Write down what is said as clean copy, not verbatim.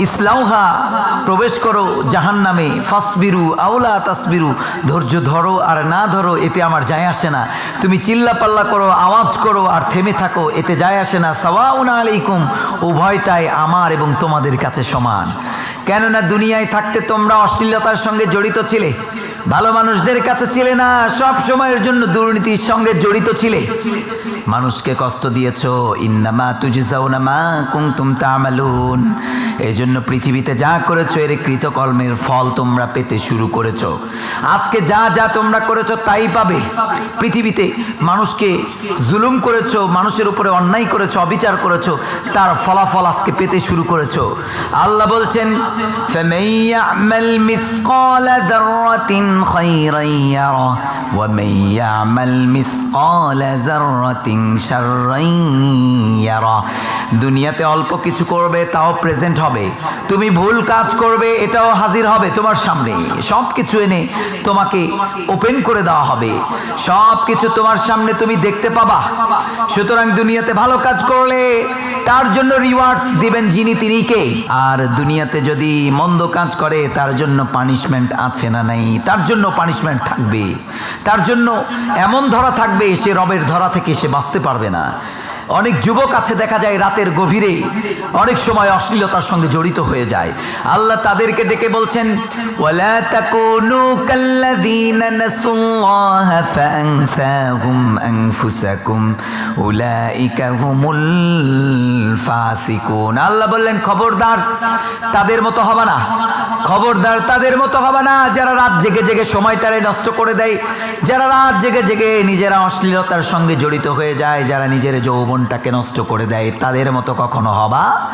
ইসলাউহা প্রবেশ করো জাহান্নামে ফাসবিরু আওলা তাসবিরু, ধৈর্য ধরো আর না ধরো এতে আমার যায় আসে না। তুমি চিল্লা পাল্লা করো, আওয়াজ করো আর থেমে থাকো, এতে যায় আসে না। সাওয়াউন আলাইকুম, উভয়টাই আমার এবং তোমাদের কাছে সমান। কেননা দুনিয়ায় থাকতে তোমরা অশ্লীলতার সঙ্গে জড়িত ছিলে, ভালো মানুষদের কাছে ছিলে না, সব সময়ের জন্য দুর্নীতির সঙ্গে জড়িত ছিলে, মানুষকে কষ্ট দিয়েছো। ইন্নামা তুজজাউনা মা কুনতুম তা'মালুন, এই জন্য পৃথিবীতে যা করেছো এর কৃতকর্মের ফল তোমরা পেতে শুরু করেছো। আজকে যা যা তোমরা করেছো তাই পাবে। পৃথিবীতে মানুষকে জুলুম করেছো, মানুষের উপরে অন্যায় করেছো, অবিচার করেছো, তার ফলাফল আজকে পেতে শুরু করেছো। আল্লাহ বলছেন ফামান ইয়া'মাল মিসকালা যাররাতিন খায়রান ইয়ারা ওয়া মান ইয়া'মাল মিসকালা যাররাতিন শাররান ইয়ারা। দুনিয়াতে অল্প কিছু করবে তাও প্রেজেন্ট হবে, তুমি ভুল কাজ করবে এটাও হাজির হবে তোমার সামনে, সব কিছু এনে তোমাকে ওপেন করে দেওয়া হবে, সব কিছু তোমার সামনে তুমি দেখতে পাবা। সুতরাং দুনিয়াতে ভালো কাজ করলে তার জন্য রিওয়ার্ডস দিবেন যিনি তিনি কে, আর দুনিয়াতে যদি মন্দ কাজ করে তার জন্য পানিশমেন্ট আছে না নাই, তার জন্য পানিশমেন্ট থাকবে, তার জন্য এমন ধরা থাকবে সে রবের ধরা থেকে সে বাঁচতে পারবে না। অনেক যুবক আছে দেখা যায় রাতের গভীরে অনেক সময় অশ্লীলতার সঙ্গে জড়িত হয়ে যায়। আল্লাহ তাদেরকে ডেকে বলছেন ওয়ালা তাকুনু কাল্লাযীনা নাসুল্লাহা ফাআনসাহুম আনফুসাকুম উলাইকা হুমুল ফাসিকুন। আল্লাহ বললেন খবরদার তাদের মতো হবে না, খবরদার তাদের মতো হবে না যারা রাত জেগে জেগে সময়টারে নষ্ট করে দেয়, যারা রাত জেগে জেগে নিজেরা অশ্লীলতার সঙ্গে জড়িত হয়ে যায়, যারা নিজের যৌবনটাকে নষ্ট করে দেয়, তাদের মতো কখনো হবা